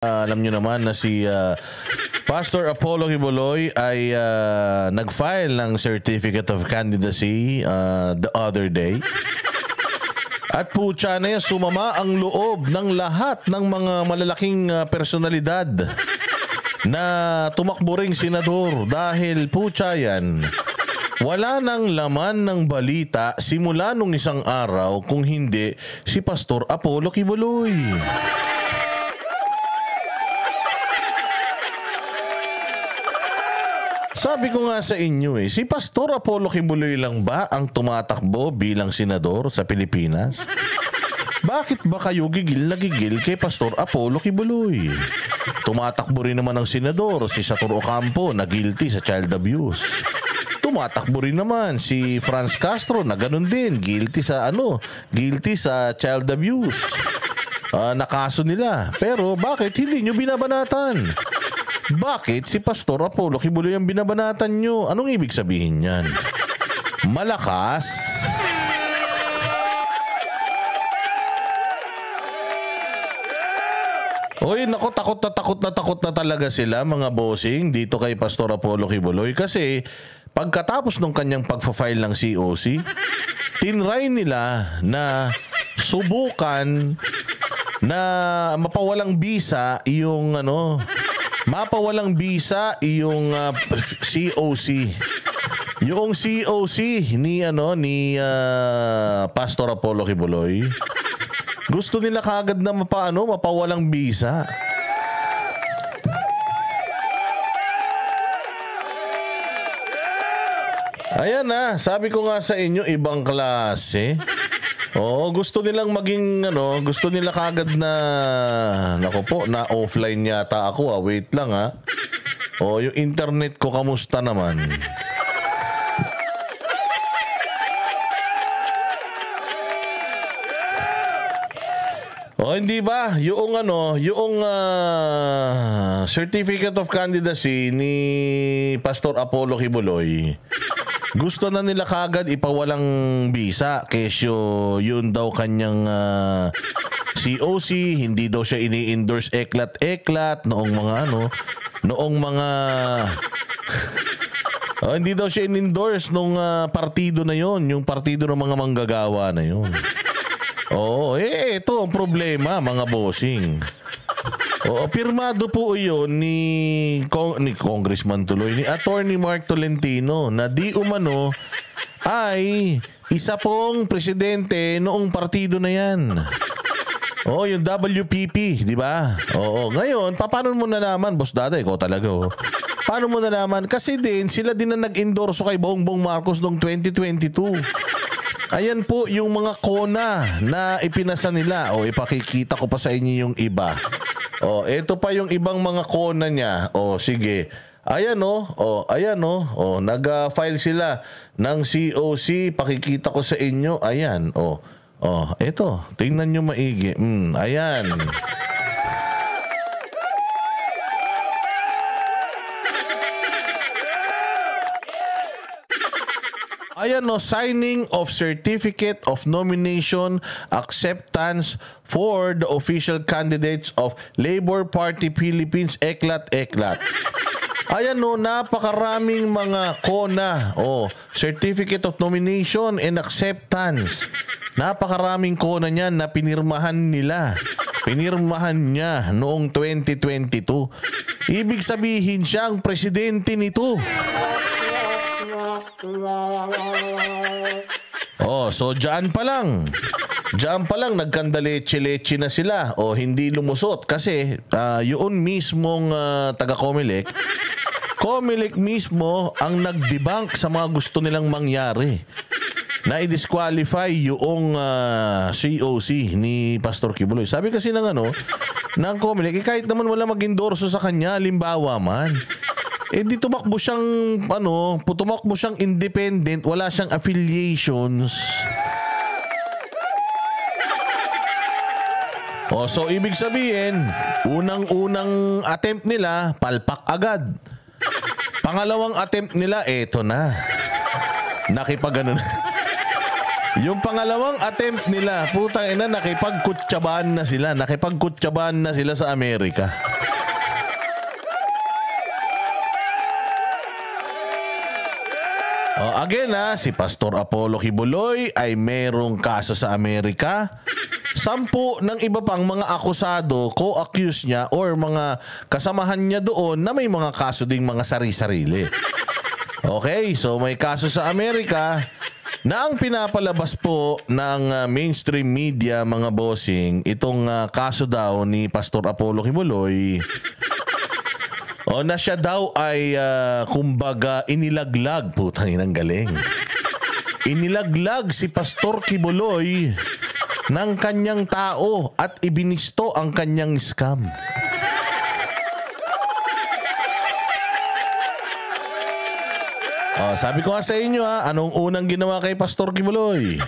Alam nyo naman na si Pastor Apollo Quiboloy ay nag-file ng Certificate of Candidacy the other day. At putya na yan, sumama ang loob ng lahat ng mga malalaking personalidad na tumakbo ring senador dahil putya yan. Wala nang laman ng balita simula nung isang araw kung hindi si Pastor Apollo Quiboloy. Sabi ko nga sa inyo si Pastor Apollo Quiboloy lang ba ang tumatakbo bilang senador sa Pilipinas? Bakit ba kayo gigil na gigil kay Pastor Apollo Quiboloy? Tumatakbo rin naman ang senador si Sator Ocampo na guilty sa child abuse. Tumatakbo rin naman si Franz Castro na ganun din, guilty sa child abuse. Nakaso nila. Pero bakit hindi nyo binabanatan? Bakit si Pastor Apollo Quiboloy ang binabanatan nyo? Anong ibig sabihin yan? Malakas? Oy, nako, takot na talaga sila mga bossing dito kay Pastor Apollo Quiboloy kasi pagkatapos ng kanyang pagfa-file ng COC, tinry nila na subukan na mapawalang bisa yung COC. Yung COC ni Pastor Apollo Quiboloy. Gusto nila kaagad na mapawalang bisa. Ayan na, sabi ko nga sa inyo, ibang klase. Gusto nilang gusto nila kagad na, na offline yata ako wait lang yung internet ko kamusta naman? Hindi ba? Yung Certificate of Candidacy ni Pastor Apollo Quiboloy, gusto na nila kagad ipawalang bisa kesyo yun daw kanyang COC, hindi daw siya ini-endorse eklat-eklat noong mga hindi daw siya in-endorse nung partido na yon, yung partido ng mga manggagawa na yon. Ito ang problema mga bossing. Pirmado po iyon ni Congressman tuloy, ni Attorney Mark Tolentino na di umano ay isa pong presidente noong partido na yan. Yung WPP, di ba? Ngayon, paano mo nalaman, Boss Dada, ikaw talaga Paano mo nalaman? Kasi sila din na nag-endorso kay Bongbong Marcos noong 2022. Ayan po yung mga kona na ipinasa nila. Ipakikita ko pa sa inyo yung iba. Ito pa yung ibang mga kona niya. Sige. Ayan nag-file sila ng COC. Pakikita ko sa inyo. Ayan. Ito. Tingnan nyo maigi. Ayan. Ayan signing of Certificate of Nomination Acceptance for the official candidates of Labor Party Philippines, eklat-eklat. Ayan napakaraming mga kona. Certificate of Nomination and Acceptance. Napakaraming kona niyan na pinirmahan nila. Pinirmahan niya noong 2022. Ibig sabihin siya ang presidente nito. So diyan pa lang nagkandaleche-leche na sila hindi lumusot kasi yun mismong taga-Comelec mismo ang nag-debunk sa mga gusto nilang mangyari na i-disqualify yung COC ni Pastor Quiboloy. Sabi kasi ng Comelec, kahit naman wala mag-endorso sa kanya, halimbawa man, di tumakbo siyang independent, wala siyang affiliations. So ibig sabihin, unang-unang attempt nila, palpak agad. Pangalawang attempt nila, eto na. Yung pangalawang attempt nila, putang ina, nakipagkutsabaan na sila sa Amerika. Again si Pastor Apollo Kibuloy ay merong kaso sa Amerika. 10 ng iba pang mga akusado, co-accused niya or mga kasamahan niya doon na may mga kaso ding mga sari-sarili. Okay, so may kaso sa Amerika na ang pinapalabas po ng mainstream media, mga bossing, itong kaso daw ni Pastor Apollo Kibuloy. Na siya daw ay kumbaga inilaglag. Putang inang galing. Inilaglag si Pastor Kibuloy ng kanyang tao at ibinisto ang kanyang scam. Sabi ko nga sa inyo anong unang ginawa kay Pastor Kibuloy?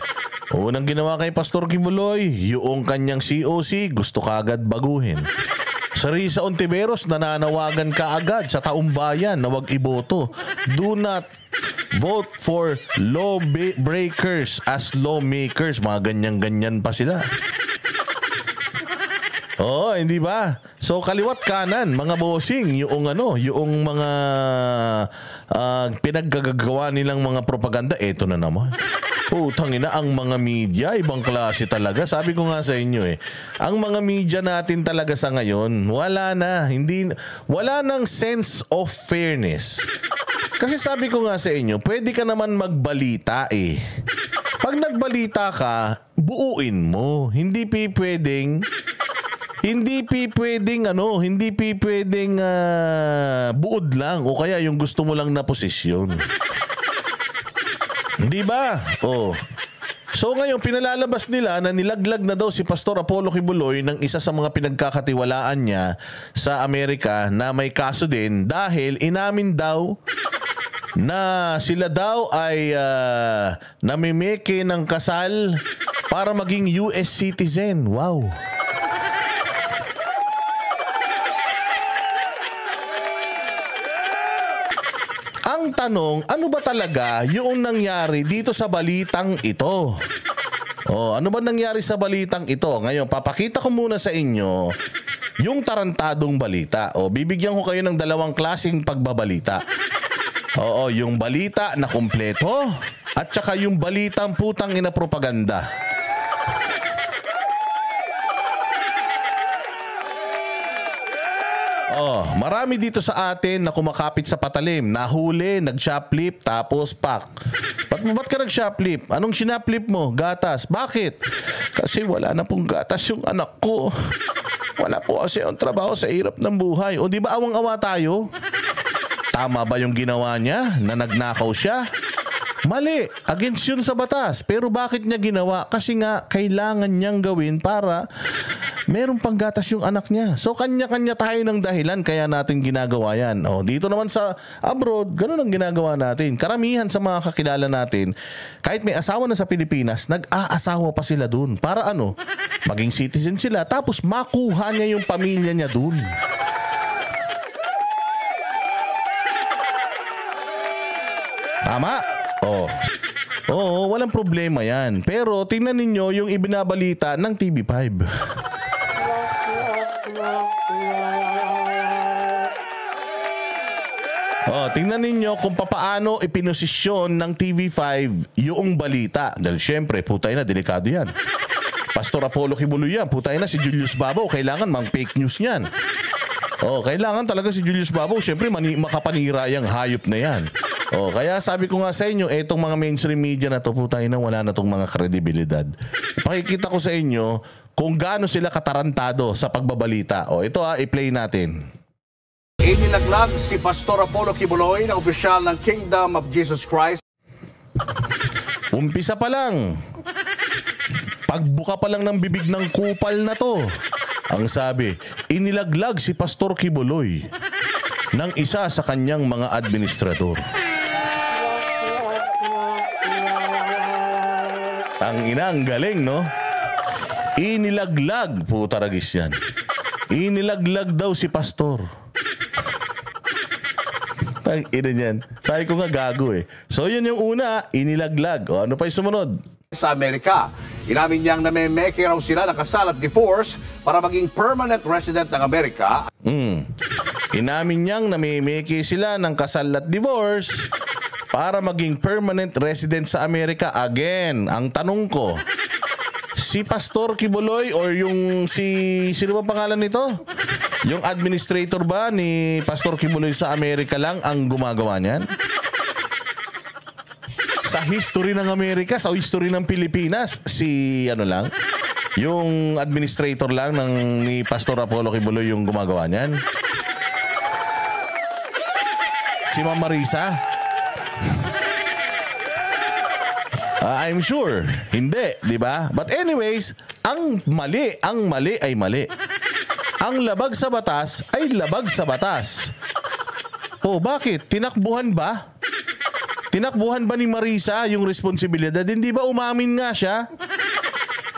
Unang ginawa kay Pastor Kibuloy, yung kanyang COC gusto kaagad baguhin. Sa Risa Ontiveros, nananawagan ka agad sa taong bayan na wag iboto. Do not vote for law breakers as lawmakers. Mga ganyan-ganyan pa sila. Hindi ba? So kaliwat kanan, mga bossing, yung mga pinaggagawa nilang mga propaganda, eto na naman. Putang ina, ang mga media, ibang klase talaga. Sabi ko nga sa inyo ang mga media natin talaga sa ngayon, wala nang sense of fairness. Kasi sabi ko nga sa inyo, pwede ka naman magbalita Pag nagbalita ka, buuin mo. Hindi pwedeng buod lang o kaya yung gusto mo lang na posisyon. Di ba? So ngayon, pinalalabas nila na nilaglag na daw si Pastor Apollo Kibuloy ng isa sa mga pinagkakatiwalaan niya sa Amerika na may kaso din dahil inamin daw na sila daw ay namimeke ng kasal para maging US citizen. Wow. Ang tanong, ano ba talaga yung nangyari dito sa balitang ito? Ano ba nangyari sa balitang ito? Ngayon, papakita ko muna sa inyo yung tarantadong balita. Bibigyan ko kayo ng dalawang klaseng pagbabalita. Yung balita na kumpleto at saka yung balitang putang ina propaganda. Marami dito sa atin na kumakapit sa patalim, nahuli, nag-shoplift, tapos pak. Ba't ka nag-shoplift? Anong sinaplip mo? Gatas. Bakit? Kasi wala na pong gatas yung anak ko. Wala po kasi ang trabaho sa hirap ng buhay. Di ba awang-awa tayo? Tama ba yung ginawa niya na nagnakaw siya? Mali. Against yun sa batas. Pero bakit niya ginawa? Kasi nga, kailangan niyang gawin para meron pang gatas yung anak niya. So, kanya-kanya tayo ng dahilan kaya natin ginagawa yan. Dito naman sa abroad, ganun ang ginagawa natin. Karamihan sa mga kakilala natin, kahit may asawa na sa Pilipinas, nag-aasawa pa sila dun. Para maging citizen sila, tapos makuha niya yung pamilya niya dun. Tama? Walang problema yan. Pero tingnan ninyo yung ibinabalita ng TV5. Tingnan ninyo kung papaano ipinosisyon ng TV5 yung balita. Dahil syempre, putay na, delikado yan. Pastor Apollo Kibuloy yan. Putay na, si Julius Babaw. Kailangan mang fake news yan. Kailangan talaga si Julius Babaw. Syempre, makapanira yung hayop na yan. Kaya sabi ko nga sa inyo, etong mga mainstream media na to, putay na, wala na tong mga kredibilidad. Pakikita ko sa inyo kung gaano sila katarantado sa pagbabalita. Ito i-play natin. Inilaglag si Pastor Apollo Kibuloy na opisyal ng Kingdom of Jesus Christ. Umpisa pa lang. Pagbuka pa lang ng bibig ng kupal na to. Ang sabi, inilaglag si Pastor Kibuloy ng isa sa kanyang mga administrador. Ang ina, ang galing, no? Inilaglag, puta ragis yan. Inilaglag daw si Pastor. Ang ina niyan. Sabi ko nga gago So yun yung una, inilaglag. Ano pa yung sumunod? Sa Amerika, inamin niyang namemeke raw sila ng kasal at divorce para maging permanent resident ng Amerika. Inamin niyang namemeke sila ng kasal at divorce para maging permanent resident sa Amerika. Again, ang tanong ko, si Pastor Kibuloy or yung sino ba pangalan nito? Yung administrator ba ni Pastor Kibuloy sa Amerika lang ang gumagawa niyan? Sa history ng Amerika, sa history ng Pilipinas, si ano lang? Yung administrator lang ni Pastor Apollo Kibuloy yung gumagawa niyan? Si Ma'am Marisa? I'm sure. Hindi, di ba? But anyways, ang mali ay mali. Ang labag sa batas ay labag sa batas. Oh, bakit? Tinakbuhan ba? Tinakbuhan ba ni Marisa yung responsibilidad? Hindi ba umamin nga siya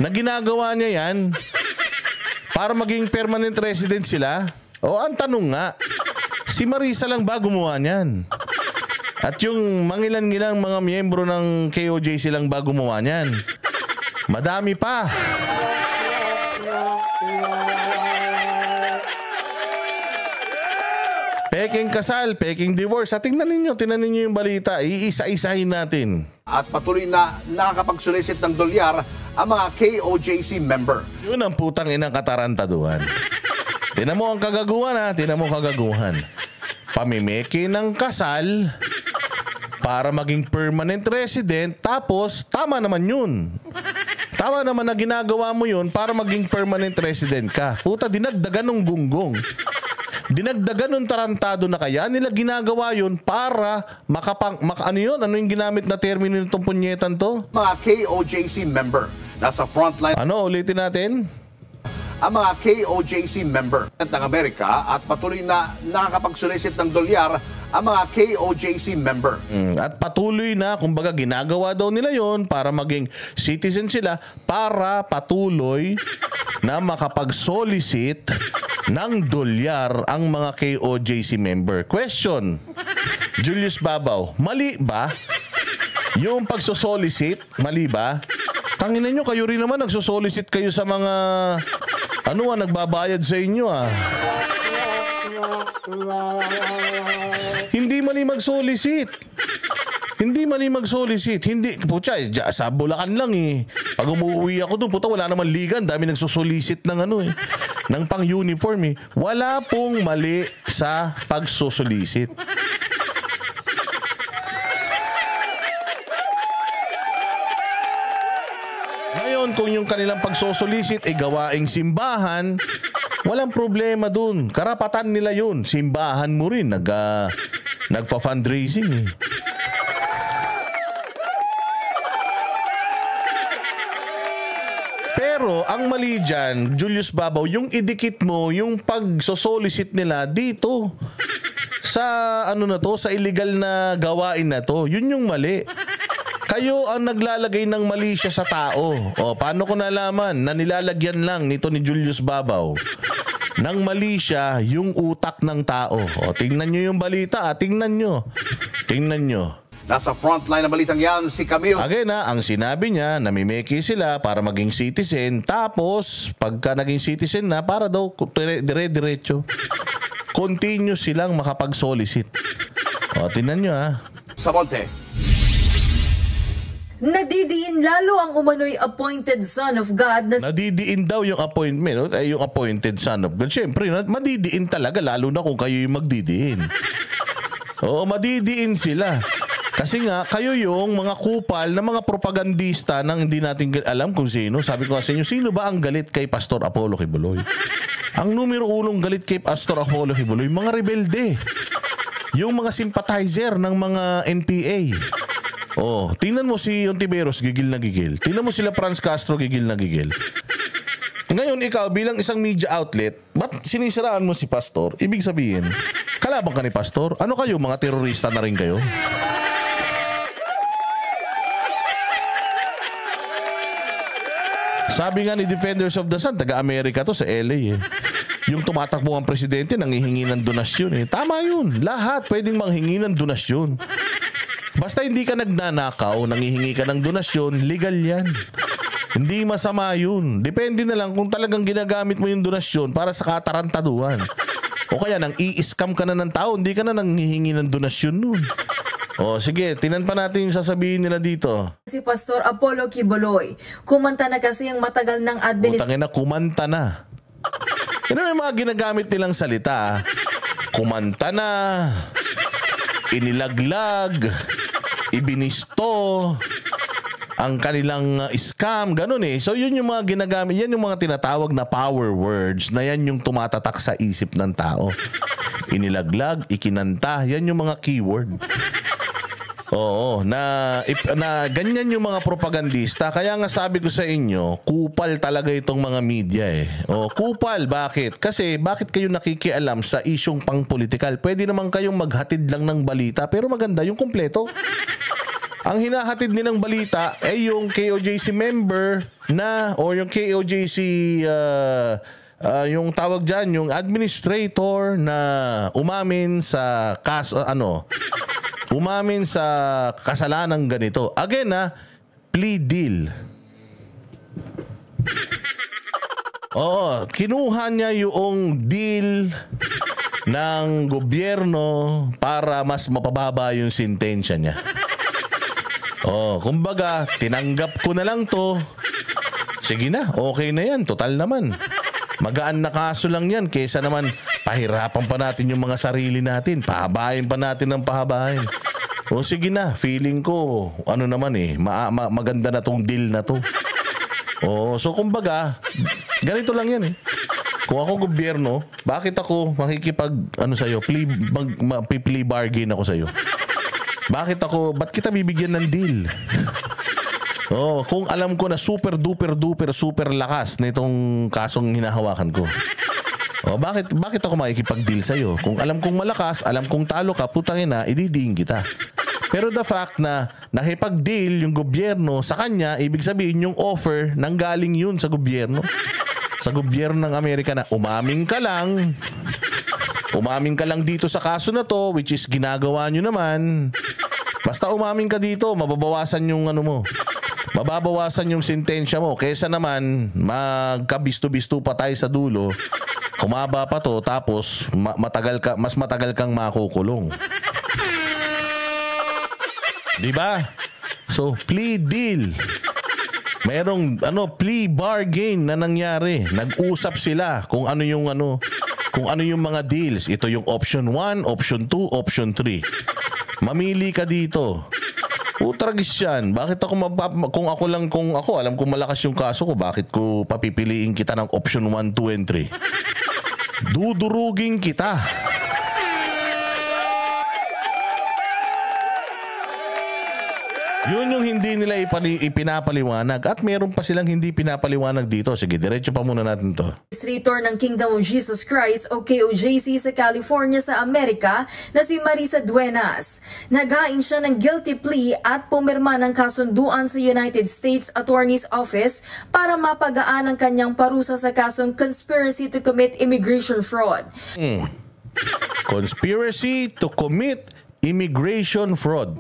na ginagawa niya yan para maging permanent resident sila? O ang tanong nga, si Marisa lang ba gumawa niyan? At yung mangilan-ngilang mga miyembro ng KOJ silang ba gumawa niyan? Madami pa. Peking kasal, peking divorce. Tingnan ninyo yung balita. Iisa-isahin natin. At patuloy na nakakapag-solicit ng dolyar ang mga KOJC member. Yun ang putang inang katarantaduhan. Tinan mo ang kagaguhan ha. Tinan mo kagaguhan. Pamimeke ng kasal para maging permanent resident. Tapos, tama naman yun. Tama naman na ginagawa mo yun para maging permanent resident ka. Puta, dinagdagan ng gunggong. Dinagdagan ng tarantado na kaya nila ginagawa yun para ano yun? Ano yung ginamit na termino nitong punyetan to? Mga KOJC member nasa frontline. Ano? Ulitin natin? Ang mga KOJC member ng Amerika at patuloy na nakakapag-solicit ng dolyar ang mga KOJC member. At patuloy na, kumbaga ginagawa daw nila yon para maging citizen sila para patuloy na makapag-solicit ng dolyar ang mga KOJC member. Question, Julius Babaw, mali ba? Yung pagsosolicit, mali ba? Tangina nyo, kayo rin naman nagsosolicit kayo sa mga nagbabayad sa inyo Hindi mali mag-solicit. Hindi mali mag-solicit. Hindi, putya, sa Bulacan lang eh. Pag umuwi ako doon, puta, wala naman ligan. Dami nagsosolicit ng ng pang-uniform eh. Wala pong mali sa pagsosolicit. Ngayon, kung yung kanilang pagsosolicit ay gawaing simbahan, walang problema dun. Karapatan nila yun. Simbahan mo rin. Nagfa-fundraising eh. Pero ang mali dyan, Julius Babaw, yung idikit mo, yung pagsosolicit nila dito sa sa illegal na gawain na to, yun yung mali. Kayo ang naglalagay ng mali siya sa tao. O, paano ko nalaman na nilalagyan lang nito ni Julius Babaw ng mali siya yung utak ng tao? O, tingnan nyo yung balita. Tingnan nyo. Nasa frontline na balitang yan, si Camille. Again ang sinabi niya, namimeki sila para maging citizen. Tapos, pagka naging citizen na, para daw dire-diretso. Continue silang makapag-solicit. O, tingnan nyo Sa Monte. Nadidiin lalo ang umano'y appointed son of God na nadidiin daw yung appointment, yung appointed son of God. Siyempre, madidiin talaga, lalo na kung kayo yung magdidiin. Oo, madidiin sila. Kasi nga, kayo yung mga kupal na mga propagandista nang hindi natin alam kung sino. Sabi ko sa inyo, sino ba ang galit kay Pastor Apollo Kibuloy? Ang numero unong galit kay Pastor Apollo Kibuloy, mga rebelde. Yung mga sympathizer ng mga NPA. Oh, tingnan mo si Ontiveros, gigil na gigil. Tingnan mo sila Franz Castro, gigil na gigil. Ngayon, ikaw bilang isang media outlet, ba't sinisiraan mo si Pastor? Ibig sabihin, kalaban ka ni Pastor? Ano kayo, mga terorista na rin kayo? Sabi nga ni Defenders of the Sun, taga-Amerika to sa LA eh. Yung tumatakbo ang presidente, nanghihingi ng donasyon eh. Tama yun. Lahat pwedeng manghingi ng donasyon. Basta hindi ka nagnanakaw, nanghihingi ka ng donasyon, legal yan. Hindi masama yun. Depende na lang kung talagang ginagamit mo yung donasyon para sa katarantaduhan. O kaya nang i-scam ka na ng tao, hindi ka na nanghihingi ng donasyon nun. O sige, tinan pa natin yung sasabihin nila dito. Si Pastor Apollo Quiboloy. Kumanta na kasi ang matagal ng Putangin na, kumanta na. Yan ang mga ginagamit nilang salita. Kumanta na, inilaglag, ibinisto, ang kanilang scam, ganun eh. So yun yung mga ginagamit, yan yung mga tinatawag na power words na yan yung tumatatak sa isip ng tao. Inilaglag, ikinanta, yan yung mga keyword. Oo, na ganyan yung mga propagandista. Kaya nga sabi ko sa inyo, kupal talaga itong mga media eh. O, kupal, bakit? Kasi bakit kayo nakikialam sa isyong pang-politikal? Pwede naman kayong maghatid lang ng balita, pero maganda yung kumpleto. Ang hinahatid nilang balita ay yung KOJC member na, o yung KOJC, yung tawag dyan, yung administrator na umamin sa umamin sa kasalanang ganito. Again plea deal. Oo, kinuha niya yung deal ng gobyerno para mas mapababa yung sentensya niya. Oh, kumbaga, tinanggap ko na lang to. Sige na, okay na yan. Total naman. Magaan na kaso lang yan kaysa naman pahirapan pa natin yung mga sarili natin. Pahabain pa natin ng pahabain. O sige na, feeling ko, ano naman maganda na tong deal na to. O, so kumbaga, ganito lang yan eh. Kung ako gobyerno, bakit ako plea bargain ako sa'yo? Ba't kita bibigyan ng deal? Oh, kung alam ko na super lakas na itong kasong hinahawakan ko. Oh, bakit ako makikipag-deal sa'yo? Kung alam kong malakas, alam kong talo ka, putangin na, ididiin kita. Pero the fact na nakipag-deal yung gobyerno sa kanya, ibig sabihin yung offer nanggaling yun sa gobyerno. Sa gobyerno ng Amerika na umaming ka lang dito sa kaso na to, which is ginagawa nyo naman. Basta umaming ka dito, mababawasan yung mababawasan yung sentensya mo. Kesa naman, magkabisto-bisto pa tayo sa dulo, humaba pa to, tapos mas matagal kang makukulong. Diba? So, plea deal. Merong plea bargain na nangyari. Nag-usap sila kung ano yung mga deals. Ito yung option 1, option 2, option 3. Mamili ka dito. Utragis yan. Bakit ako kung ako alam kong malakas yung kaso ko, bakit ko papipiliin kita ng option 1, 2, and 3? Dudurugin kita. Yun yung hindi nila ipinapaliwanag. At meron pa silang hindi pinapaliwanag dito. Sige, diretso pa muna natin to. Administrator ng Kingdom of Jesus Christ o KOJC sa California sa Amerika na si Marisa Duenas. Naghain siya ng guilty plea at pumirma ng kasunduan sa United States Attorney's Office para mapagaan ang kanyang parusa sa kasong conspiracy to commit immigration fraud. Conspiracy to commit immigration fraud.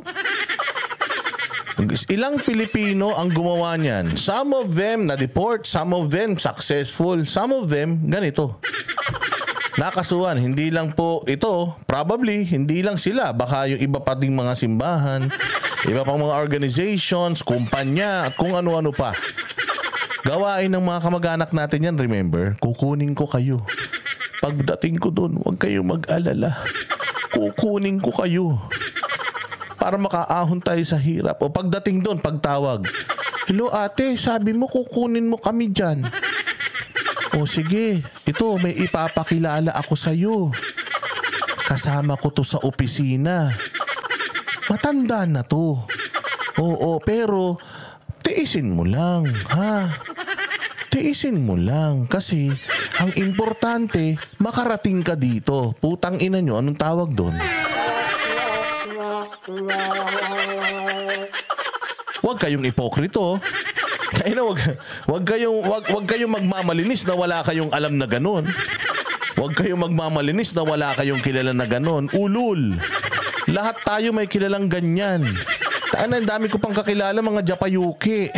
Ilang Pilipino ang gumawa niyan. Some of them na-deport, some of them successful, some of them ganito. Nakasuhan, hindi lang po ito, probably, hindi lang sila. Baka yung iba pa ding mga simbahan, iba pang mga organizations, kumpanya, at kung ano-ano pa. Gawain ng mga kamag-anak natin yan, remember? Kukunin ko kayo. Pagdating ko doon, huwag kayong mag-alala. Kukunin ko kayo. Para makaahon tayo sa hirap. O pagdating doon, pagtawag, hello ate, sabi mo kukunin mo kami dyan. O sige, ito may ipapakilala ako sa'yo. Kasama ko to sa opisina. Matanda na to. Oo, pero tiisin mo lang, ha? Tiisin mo lang kasi ang importante, makarating ka dito. Putang ina nyo, anong tawag doon? Huwag kayong ipokrito. Kaya na wag kayong magmamalinis na wala kayong alam na ganun. Huwag kayong magmamalinis na wala kayong kilala na ganun. Ulul. Lahat tayo may kilalang ganyan. Ang dami ko pang kakilala mga Japayuki.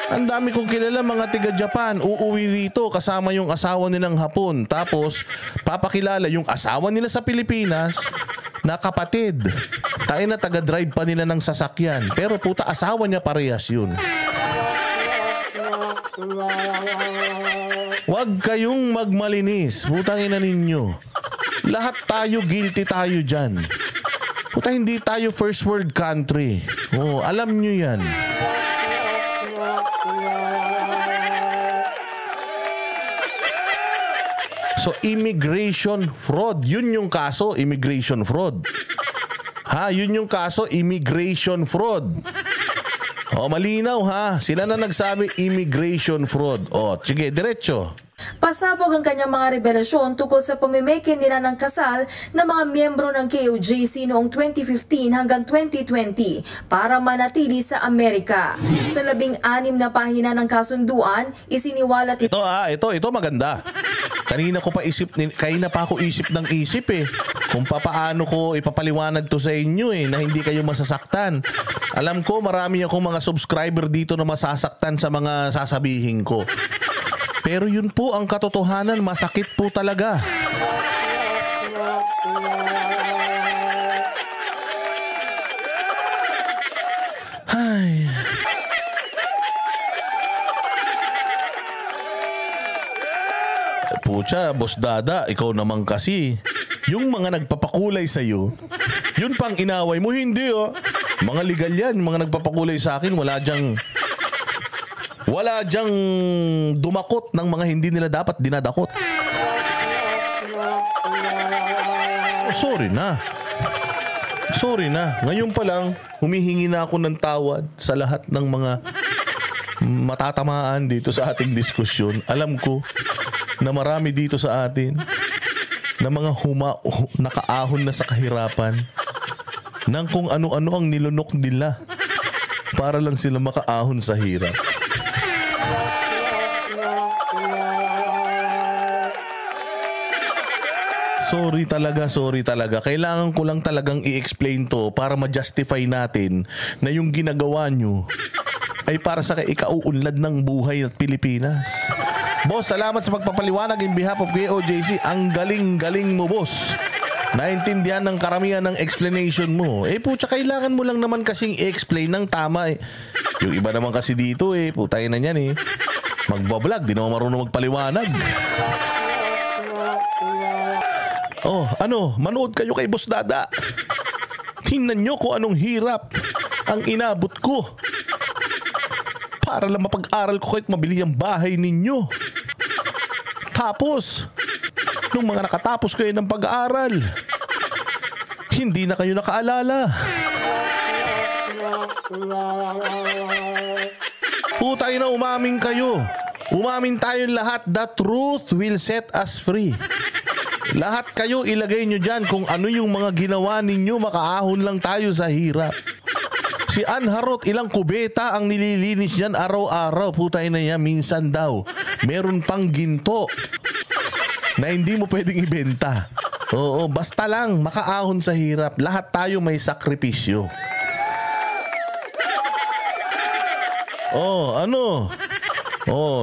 Ang dami kong kilala mga tiga Japan, uuwi rito kasama yung asawa nilang Hapon. Tapos papakilala yung asawa nila sa Pilipinas na kapatid. Tayo na taga-drive pa nila ng sasakyan. Pero puta, asawa niya parehas yun. Huwag kayong magmalinis. Putang ina ninyo. Lahat tayo guilty tayo dyan. Puta, hindi tayo first world country. Oh, alam nyo yan. So, immigration fraud. Yun yung kaso, immigration fraud. Ha, yun yung kaso, immigration fraud. O, malinaw ha. Sila na nagsabi, immigration fraud. O, sige, diretso. Pasabog ang kanyang mga revelasyon tungkol sa pamimeke nila ng kasal ng mga miyembro ng KOJC noong 2015 hanggang 2020 para manatili sa Amerika. Sa 16 na pahina ng kasunduan, isiniwalat ito. Ito maganda. Kanina pa ako isip ng isip eh. Kung papaano ko ipapaliwanag to sa inyo eh, na hindi kayo masasaktan. Alam ko marami akong mga subscriber dito na masasaktan sa mga sasabihin ko. Pero yun po ang katotohanan, masakit po talaga. Ay. Pucha, Boss Dada, ikaw naman kasi. Yung mga nagpapakulay sa'yo, yun pang inaway mo, hindi oh. Mga legal yan, mga nagpapakulay sa akin, wala dyang dumakot ng mga hindi nila dapat dinadakot. Oh, sorry na. Ngayon pa lang, humihingi na ako ng tawad sa lahat ng mga matatamaan dito sa ating diskusyon. Alam ko na marami dito sa atin na mga nakaahon na sa kahirapan ng kung ano-ano ang nilunok nila para lang sila makaahon sa hirap. Sorry talaga. Kailangan ko lang talagang i-explain to para ma-justify natin na yung ginagawa nyo ay para sa ikauunlad ng buhay at Pilipinas. Boss, salamat sa pagpapaliwanag in behalf of KOJC. Ang galing-galing mo, boss. Naintindihan ng karamihan ng explanation mo. Putya, kailangan mo lang naman kasing i-explain ng tama eh. Yung iba naman kasi dito putay na yan magbablog, di naman marunong magpaliwanag. Oh, manood kayo kay Boss Dada. Tingnan nyo kung anong hirap ang inabot ko para lang mapag-aral ko kahit mabili ang bahay ninyo. Tapos, nung mga nakatapos kayo ng pag-aaral, hindi na kayo nakaalala. Putay na, umamin kayo. Umamin tayong lahat. The truth will set us free. Lahat kayo ilagay nyo dyan kung ano yung mga ginawa ninyo, makaahon lang tayo sa hirap. Si Ann Harot, ilang kubeta ang nililinis dyan araw-araw. Putay na yan, minsan daw. Meron pang ginto na hindi mo pwedeng ibenta. Oo, basta lang makaahon sa hirap. Lahat tayo may sakripisyo.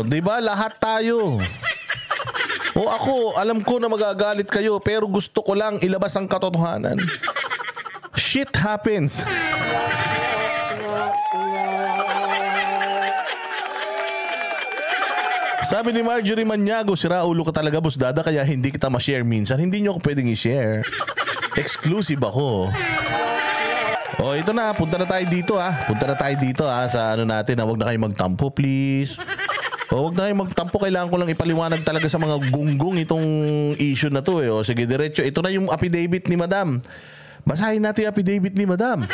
Diba lahat tayo? Ako, alam ko na magagalit kayo, pero gusto ko lang ilabas ang katotohanan. Shit happens. Sabi ni Marjorie Maniago, sira ulo ka talaga, Boss Dada, kaya hindi kita ma-share minsan. Hindi nyo ako pwedeng i-share. Exclusive ako. Ito na, punta na tayo dito sa natin. Huwag na kayo magtampo, please. Huwag na kayo magtampo. Kailangan ko lang ipaliwanag talaga sa mga gunggong itong issue na to. Sige, diretso. Ito na yung affidavit ni Madam. Basahin natin yung affidavit ni Madam.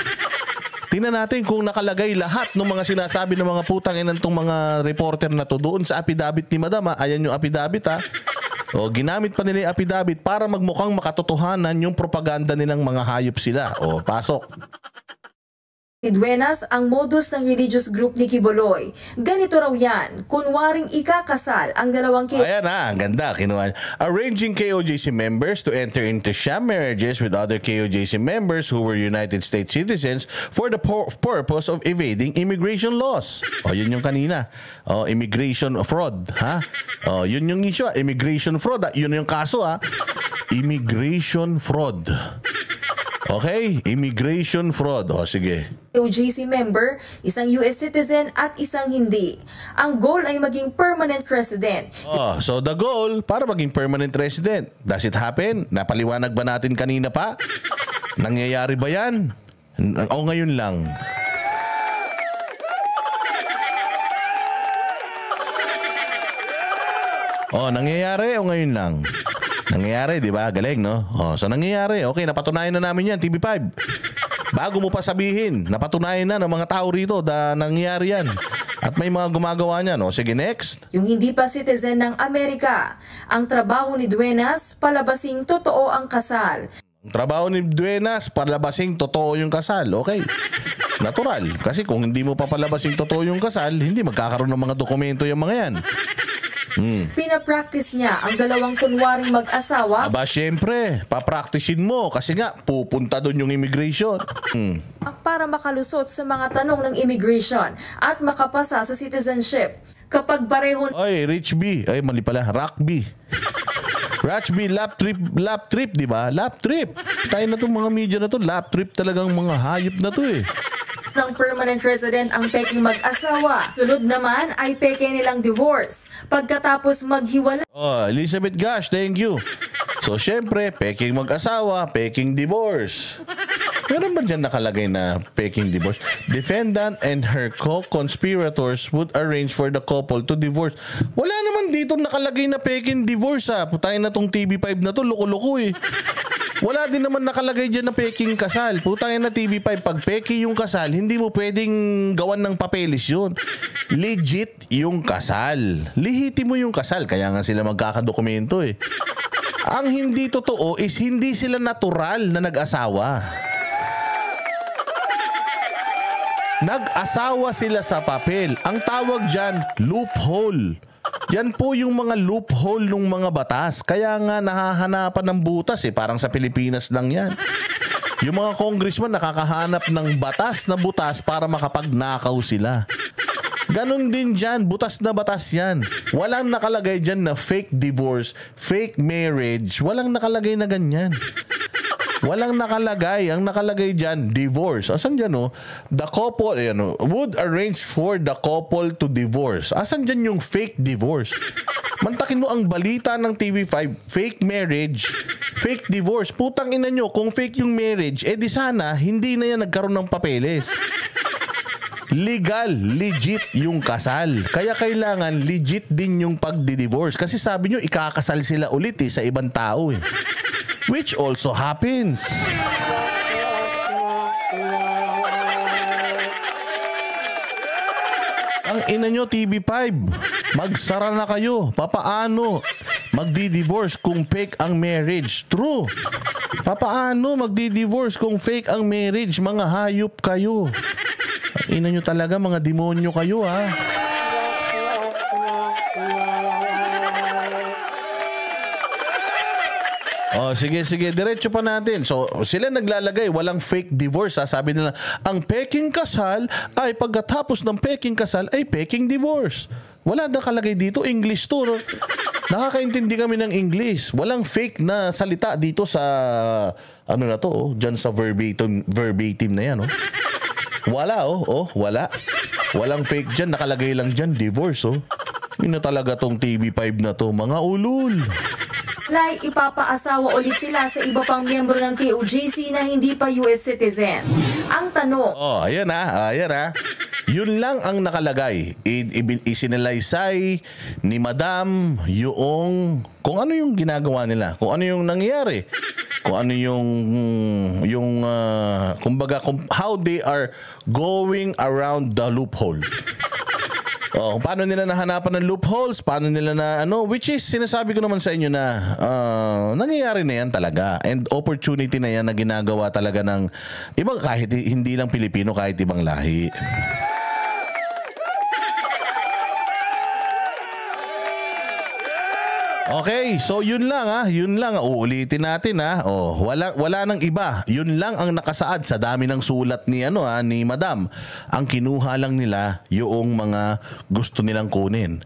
Tingnan natin kung nakalagay lahat ng mga sinasabi ng mga putang inang tong mga reporter na to doon sa affidavit ni Madam. Ayan yung affidavit ginamit pa nila yung affidavit para magmukhang makatotohanan yung propaganda nilang mga hayop sila. Pasok. Duenas ang modus ng religious group ni Quiboloy. Ganito raw yan, kunwaring ikakasal ang dalawang Ayan na, ang ganda. Kinuha. Arranging KOJC members to enter into sham marriages with other KOJC members who were United States citizens for the purpose of evading immigration laws. O, yun yung kanina. O, immigration fraud. Ha? O, yun yung issue. Immigration fraud. Yun yung kaso. Ha? Immigration fraud. Okay? Immigration fraud. O, sige. KOJC member, isang US citizen at isang hindi. Ang goal ay maging permanent resident. Oh, so the goal, para maging permanent resident. Does it happen? Napaliwanag ba natin kanina pa? Nangyayari ba yan? O ngayon lang? Oh, nangyayari o ngayon lang? Nangyayari, di ba? Galing, no? Oh, so nangyayari. Okay, napatunayan na namin yan, TV5. Bago mo pa sabihin, napatunayan na ng mga tao rito na nangyayari yan. At may mga gumagawa niyan. O, sige, next. Yung hindi pa citizen ng Amerika, ang trabaho ni Duenas, palabasing totoo ang kasal. Ang trabaho ni Duenas, palabasing totoo yung kasal. Okay. Natural. Kasi kung hindi mo pa palabasing totoo yung kasal, hindi magkakaroon ng mga dokumento yung mga yan. Pinapractice niya ang dalawang kunwaring mag-asawa Aba, syempre, papraktisin mo kasi nga, pupunta doon yung immigration. para makalusot sa mga tanong ng immigration at makapasa sa citizenship. Kapag pareho Oy, Rich B. Ay, mali pala. Rock B. Rich B, lap trip, di ba? Lap trip. Tayo na itong mga media na to, lap trip talagang mga hayop na to eh. ng permanent resident ang peking mag-asawa. Sunod naman ay peke nilang divorce. Pagkatapos maghiwalay, Oh, Elizabeth Gash, thank you. So, syempre, peking mag-asawa, peking divorce. Meron ba dyan nakalagay na peking divorce? Defendant and her co-conspirators would arrange for the couple to divorce. Wala naman dito nakalagay na peking divorce ha. Putayin na tong TV5 na to, loko-loko eh. Wala din naman nakalagay dyan na peking kasal. Putayin na TV5, pag peki yung kasal, hindi mo pwedeng gawan ng papeles yun. Legit yung kasal. Lihiti mo yung kasal, kaya nga sila magkakadokumento eh. Ang hindi totoo is hindi sila natural na nag-asawa. Nag-asawa sila sa papel. Ang tawag dyan, loophole. Yan po yung mga loophole ng mga batas. Kaya nga nahahanapan ng butas eh. Parang sa Pilipinas lang yan. Yung mga congressman nakakahanap ng batas na butas para makapagnakaw sila. Ganon din dyan. Butas na batas yan. Walang nakalagay dyan na fake divorce, fake marriage. Walang nakalagay na ganyan. Walang nakalagay. Ang nakalagay dyan, divorce. Asan dyan, oh? The couple, would arrange for the couple to divorce. Asan dyan yung fake divorce? Mantakin mo ang balita ng TV5, fake marriage, fake divorce. Putang ina nyo, kung fake yung marriage, di sana, hindi na yan nagkaroon ng papeles. Legal, legit yung kasal. Kaya kailangan legit din yung pagdi-divorce. Kasi sabi nyo, ikakasal sila ulit sa ibang tao eh. Which also happens. Ang ina nyo, TV5, magsara na kayo. Papaano magdi-divorce kung fake ang marriage? True. Papaano magdi-divorce kung fake ang marriage? Mga hayop kayo. Ang ina nyo talaga, mga demonyo kayo ha. Oh, sige, diretso pa natin. So, sila naglalagay, walang fake divorce. Ha? Sabi nila, ang peking kasal ay pagkatapos ng peking kasal ay peking divorce. Wala na kalagay dito, English to. No? Nakakaintindi kami ng English. Walang fake na salita dito sa, ano na to, dyan sa verbatim na yan. Oh. Wala, wala. Walang fake dyan, nakalagay lang dyan, divorce. Oh. Yun na talaga tong TV5 na to, mga ulul. Ipapaasawa ulit sila sa iba pang miyembro ng KOJC na hindi pa US citizen. Ang tanong, ayan ha. Yun lang ang nakalagay. Isinalaysay ni Madam yung kung ano yung ginagawa nila, kung ano yung nangyayari, kung ano kumbaga how they are going around the loophole. Oh, paano nila nahanapan ng loopholes? Paano nila na which is sinasabi ko naman sa inyo na nangyayari na yan talaga. And opportunity na yan na ginagawa talaga ng ibang kahit hindi lang Pilipino, kahit ibang lahi. Okay, so yun lang uulitin natin wala nang iba. Yun lang ang nakasaad sa dami ng sulat ni ni Madam. Ang kinuha lang nila yung mga gusto nilang kunin.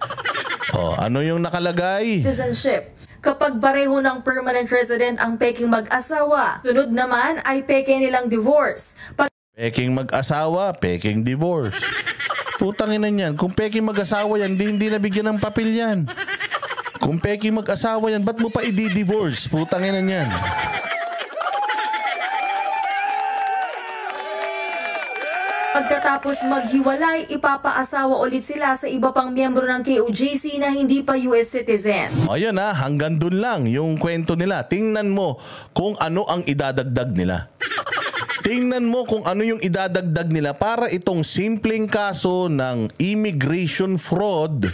Ano yung nakalagay? Citizenship. Kapag pareho ng permanent resident ang peking mag-asawa, sunod naman ay peke nilang divorce. Peking mag-asawa, peking divorce. Putangin na yan. Kung peking mag-asawa yan, hindi nabigyan ng papel yan. Kung peking mag-asawa yan, ba't mo pa i-divorce? Putangin na yan. Pagkatapos maghiwalay, ipapaasawa ulit sila sa iba pang miyembro ng KOJC na hindi pa US citizen. Ayan hanggang dun lang yung kwento nila. Tingnan mo kung ano ang idadagdag nila. Tingnan mo kung ano yung idadagdag nila para itong simpleng kaso ng immigration fraud.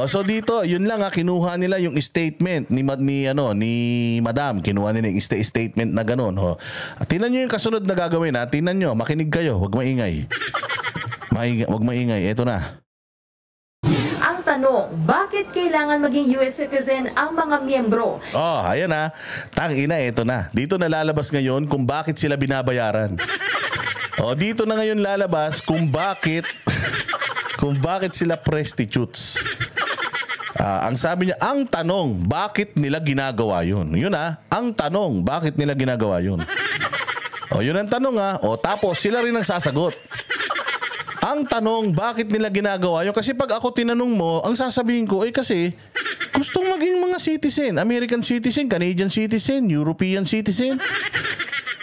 So dito, yun lang kinuha nila yung statement ni Madam. Kinuha nila yung statement na ganun. Tingnan nyo yung kasunod na gagawin. Tingnan nyo, makinig kayo, wag maingay. Wag maingay, eto na. Ang tanong, bakit kailangan maging US citizen ang mga miyembro? Ayan tangina, eto na. Dito na lalabas ngayon kung bakit sila binabayaran. Dito na ngayon lalabas kung bakit sila prostitutes. Ang sabi niya, ang tanong, bakit nila ginagawa yun? Yun ang tanong, bakit nila ginagawa yun? Yun ang tanong tapos sila rin ang sasagot. Ang tanong, bakit nila ginagawa yun? Kasi pag ako tinanong mo, ang sasabihin ko, kasi gustong maging mga citizen. American citizen, Canadian citizen, European citizen.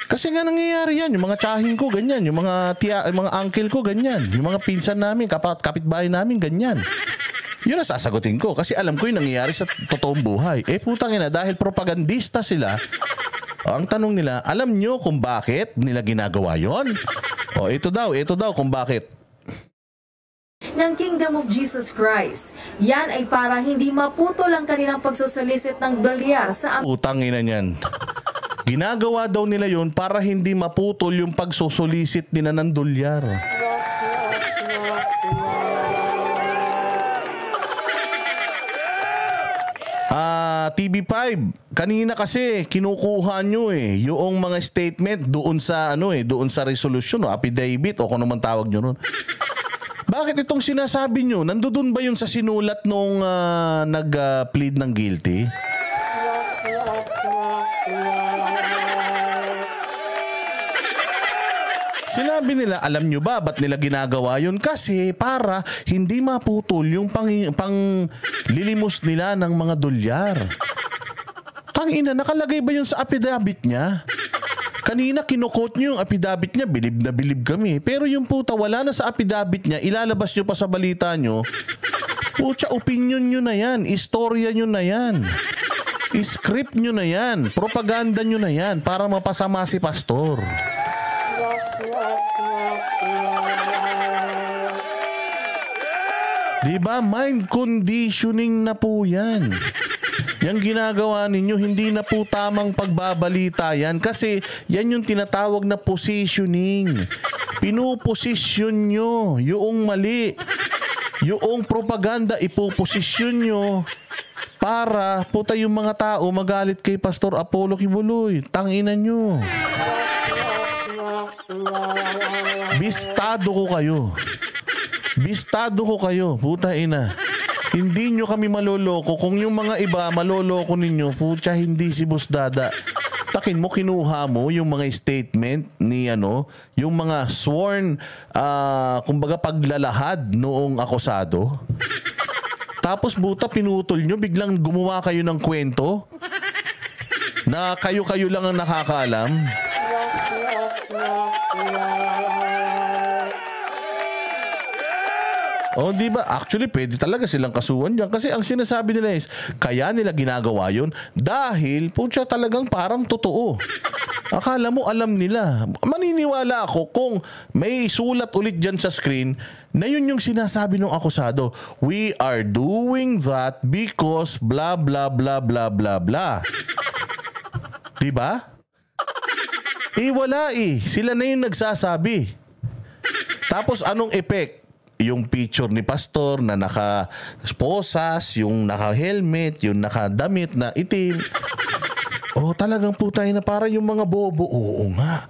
Kasi nga nangyayari yan. Yung mga tsahin ko, ganyan. Yung mga uncle ko, ganyan. Yung mga pinsan namin, kapitbahay namin, ganyan. Yun ang sasagutin ko. Kasi alam ko yung nangyayari sa totoong buhay. Putang ina, dahil propagandista sila, ang tanong nila, alam nyo kung bakit nila ginagawa yun? Ito daw kung bakit. Ng Kingdom of Jesus Christ. Yan ay para hindi maputol ang kanilang pagsusolisit ng dolyar sa Putang ina niyan. Ginagawa daw nila yun para hindi maputol yung pagsusolisit nila ng dolyar. TV5, kanina kasi kinukuha nyo yung mga statement doon sa resolution affidavit o kung naman tawag nyo nun. Bakit itong sinasabi nyo? Nandoon ba yun sa sinulat nung nag-plead ng guilty? Sinabi nila, alam nyo ba ba't nila ginagawa yun? Kasi para hindi maputol yung panglilimos nila ng mga dolyar. Tangina, nakalagay ba yun sa affidavit niya? Kanina kinukot nyo yung affidavit niya, bilib na bilib kami. Pero yung puta, wala na sa affidavit niya, ilalabas nyo pa sa balita nyo. Pucha, opinion nyo na yan, istorya nyo na yan. Script nyo na yan, propaganda nyo na yan para mapasama si pastor. Diba? Mind conditioning na po yan. Yang ginagawa ninyo, hindi na po tamang pagbabalita yan. Kasi yan yung tinatawag na positioning. Pinuposisyon nyo yung mali. Yung propaganda, ipoposisyon nyo para puta yung mga tao magalit kay Pastor Apollo Kibuloy. Tanginan nyo. Bistado ko kayo. Bistado ko kayo, puta ina. Hindi nyo kami maloloko. Kung yung mga iba maloloko ninyo, puta hindi si Boss Dada. Takin mo, kinuha mo yung mga statement ni yung mga sworn, kumbaga paglalahad noong akusado. Tapos buta pinutol nyo, biglang gumawa kayo ng kwento na kayo-kayo lang ang nakakaalam. O, di ba? Actually, pwede talaga silang kasuhan dyan. Kasi ang sinasabi nila is, kaya nila ginagawa yun dahil siya talagang parang totoo. Akala mo alam nila. Maniniwala ako kung may sulat ulit dyan sa screen na yun yung sinasabi ng akusado. We are doing that because blah blah blah blah blah blah. Diba? Wala Sila na yung nagsasabi. Tapos anong effect? Yung picture ni pastor na naka-posas, yung naka-helmet, yung nakadamit na itim. Talagang putay na para yung mga bobo. Oo nga.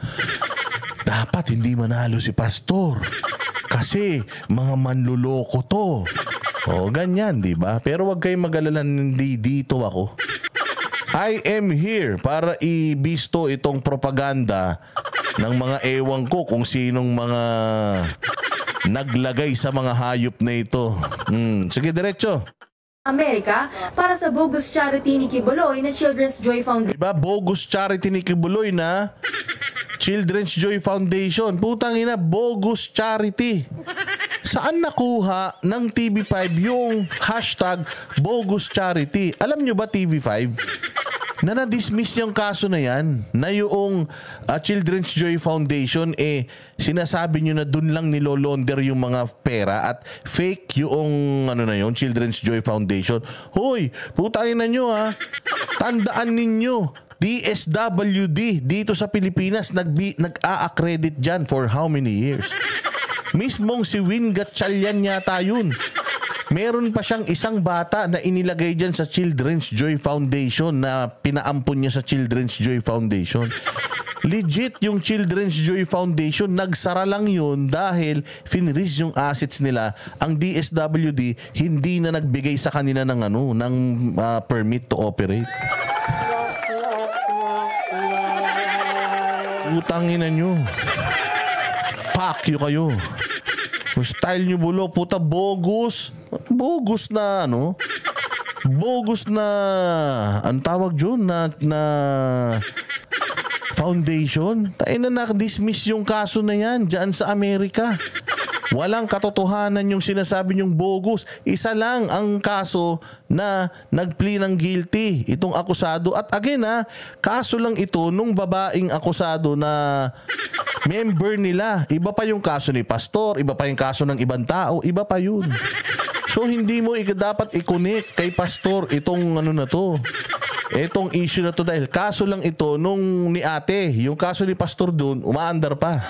Dapat hindi manalo si pastor. Kasi mga manluloko to. Ganyan, di ba? Pero wag kayong mag-alala, hindi dito ako. I am here para ibisto itong propaganda ng mga ewan ko kung sinong mga naglagay sa mga hayop na ito. Sige, diretso. Amerika para sa bogus charity ni Kibuloy na Children's Joy Foundation. Diba? Bogus charity ni Kibuloy na Children's Joy Foundation. Putang ina, bogus charity. Saan nakuha ng TV5 yung hashtag bogus charity? Alam nyo ba TV5? Na na-dismiss yung kaso na yan, na yung Children's Joy Foundation, sinasabi nyo na dun lang nilolonder yung mga pera at fake yung yun, Children's Joy Foundation. Hoy, putangin na nyo tandaan ninyo, DSWD dito sa Pilipinas nag-a-accredit dyan for how many years? Mismong si Win Gatchalian yata yun. Meron pa siyang isang bata na inilagay dyan sa Children's Joy Foundation na pinaampon niya sa Children's Joy Foundation. Legit yung Children's Joy Foundation, nagsara lang yun dahil finreeze yung assets nila. Ang DSWD hindi na nagbigay sa kanila ng permit to operate. Utangin na nyo. Pakyo kayo. Style nyo bulo, puta, bogus. Bogus na bogus na ang tawag dyan na foundation. Tayo na dismiss yung kaso na yan dyan sa Amerika. Walang katotohanan yung sinasabi nyong bogus. Isa lang ang kaso na nag-plea ng guilty itong akusado. At again kaso lang ito nung babaeng akusado na member nila. Iba pa yung kaso ni pastor, iba pa yung kaso ng ibang tao, iba pa yun. So hindi mo dapat i-connect kay pastor itong na to. Itong issue na to dahil kaso lang ito nung ni ate. Yung kaso ni pastor dun, umaandar pa.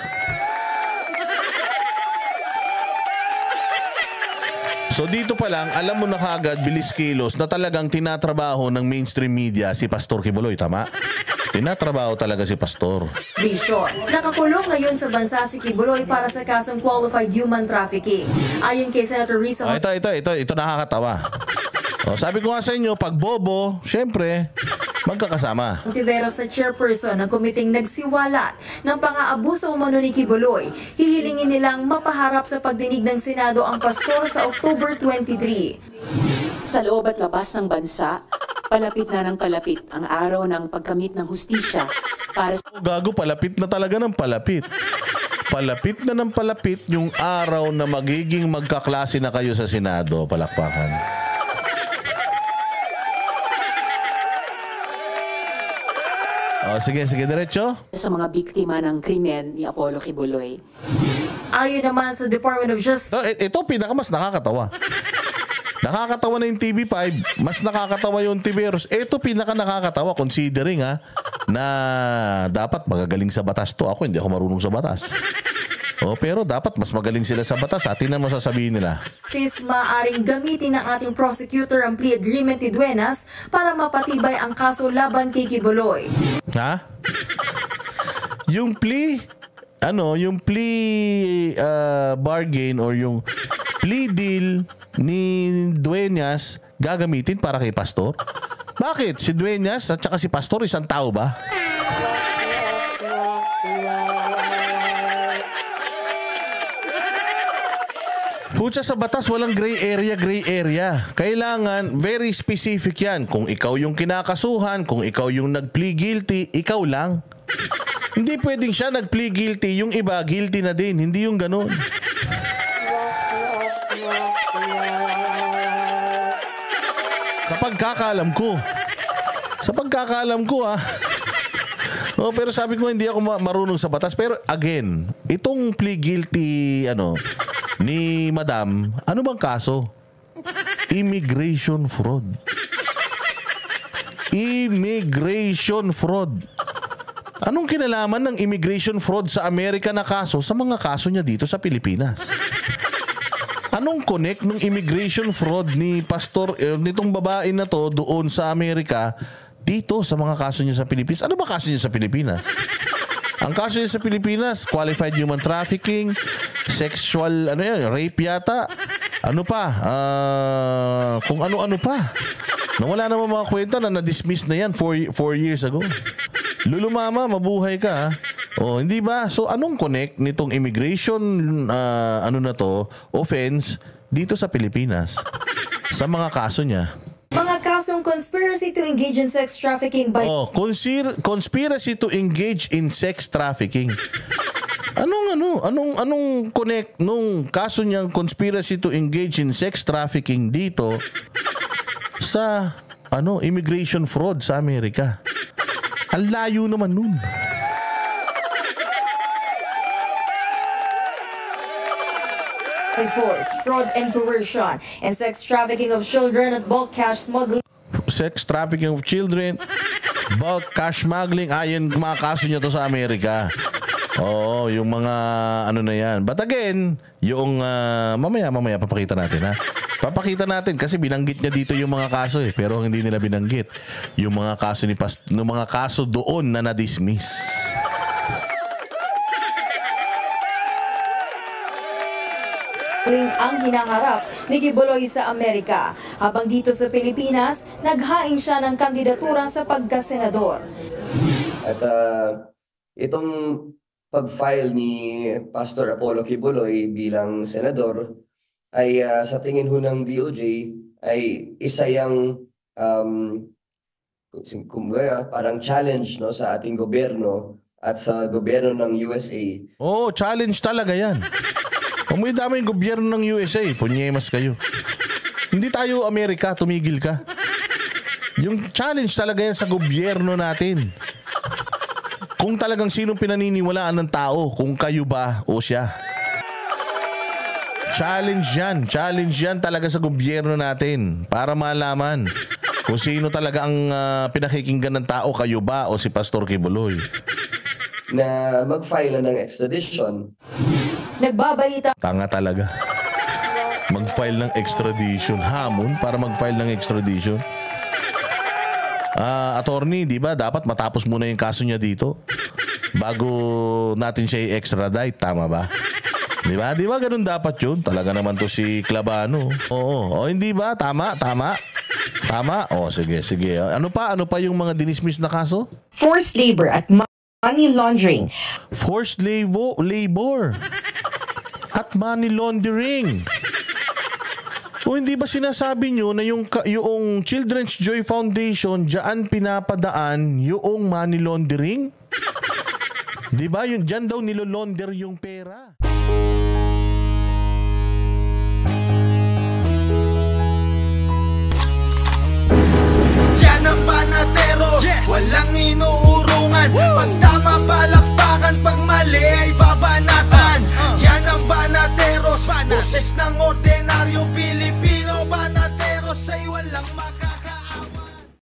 So dito pa lang, alam mo na kaagad, bilis kilos, na talagang tinatrabaho ng mainstream media si Pastor Kibuloy, tama? Tinatrabaho talaga si Pastor. Vision. Nakakulong ngayon sa bansa si Kibuloy para sa kasong qualified human trafficking. Ayon kay Senator Risa. Ito nakakatawa. Sabi ko nga sa inyo, pag bobo, syempre, magkakasama. Ontiveros na chairperson ng komiting nagsiwalat ng pang-aabuso umano ni Kibuloy. Hihilingin nilang mapaharap sa pagdinig ng Senado ang pastor sa October 23. Sa loob at labas ng bansa, palapit na ng palapit ang araw ng pagkamit ng hustisya para sa... Gago, palapit na talaga ng palapit. Palapit na ng palapit yung araw na magiging magkaklase na kayo sa Senado. Palakpakan. Sige, diretso. Sa mga biktima ng krimen ni Apollo Kibuloy. Ayon naman sa Department of Justice. Ito pinakamas nakakatawa. Nakakatawa na yung TV5, mas nakakatawa yung Ontiveros. Ito pinaka nakakatawa considering na dapat magagaling sa batas to. Ako hindi ako marunong sa batas. Pero dapat mas magaling sila sa batas. Atin na masasabihin nila. Maaring gamitin ng ating prosecutor ang plea agreement ni Duenas para mapatibay ang kaso laban kay Kibuloy. Yung plea, yung plea bargain or yung plea deal ni Duenas gagamitin para kay Pastor? Bakit? Si Duenas at saka si Pastor isang tao ba? Pucha, sa batas walang gray area. Kailangan very specific yan. Kung ikaw yung kinakasuhan, kung ikaw yung nag-plea guilty, ikaw lang. Hindi pwedeng siya nag-plea guilty, yung iba guilty na din. Hindi yung ganun. pagkakaalam ko. Sa pagkakaalam ko Oh, pero sabi ko hindi ako marunong sa batas. Pero again, itong plea guilty ni Madam, ano bang kaso? Immigration fraud. Immigration fraud. Anong kinalaman ng immigration fraud sa Amerika na kaso sa mga kaso niya dito sa Pilipinas? Anong connect ng immigration fraud ni pastor nitong babae na to doon sa Amerika dito sa mga kaso niya sa Pilipinas? Ano ba kaso niya sa Pilipinas? Ang kaso niya sa Pilipinas, qualified human trafficking, sexual, rape yata. Ano pa? Kung ano-ano pa. Nawala naman mga kwenta na na-dismiss na yan 4 years ago. Lulu mama, mabuhay ka. Oh, hindi ba? So anong connect nitong immigration offense dito sa Pilipinas sa mga kaso niya? Mga kasong conspiracy to engage in sex trafficking by... Conspiracy to engage in sex trafficking. Anong connect nung kaso niyang conspiracy to engage in sex trafficking dito sa immigration fraud sa Amerika? Ang layo naman nun. Force, fraud and coercion, and sex trafficking of children at bulk cash smuggling. Sex trafficking of children, bulk cash smuggling, ayon mga kaso niya to sa Amerika. Oo, yung mga na yan. But again, yung mamaya papakita natin Papakita natin kasi binanggit niya dito yung mga kaso pero hindi nila binanggit yung mga kaso ng mga kaso doon na na-dismiss. Ang hinaharap ni Quiboloy sa Amerika. Habang dito sa Pilipinas, naghain siya ng kandidatura sa pagkasenador. At itong pag-file ni Pastor Apollo Quiboloy bilang senador ay sa tingin ho ng DOJ ay isa yung parang challenge sa ating gobyerno at sa gobyerno ng USA. Oh, challenge talaga yan. Umuwi dami yung gobyerno ng USA. Punyemas kayo. Hindi tayo Amerika, tumigil ka. Yung challenge talaga yan sa gobyerno natin. Kung talagang sinong pinaniniwalaan ng tao, kung kayo ba o siya. Challenge yan talaga sa gobyerno natin para malaman kung sino talaga ang pinakikinggan ng tao, kayo ba o si Pastor Quiboloy. Na mag-file ng extradition. Nagbabalita. Tanga talaga. Mag-file ng extradition. Hamon para mag-file ng extradition. Attorney, di ba? Dapat matapos muna yung kaso niya dito bago natin siya i-extradite. Tama ba? Di ba? Di ba ganun dapat yun? Talaga naman to si Clabano. Oo. O hindi ba? Tama? O sige. Ano pa yung mga dinismiss na kaso? Forced labor at money laundering. Forced labor at money laundering. O hindi ba sinasabi nyo na yung Children's Joy Foundation diyan pinapadaan yung money laundering? Di ba? Diyan daw nilolonder yung pera.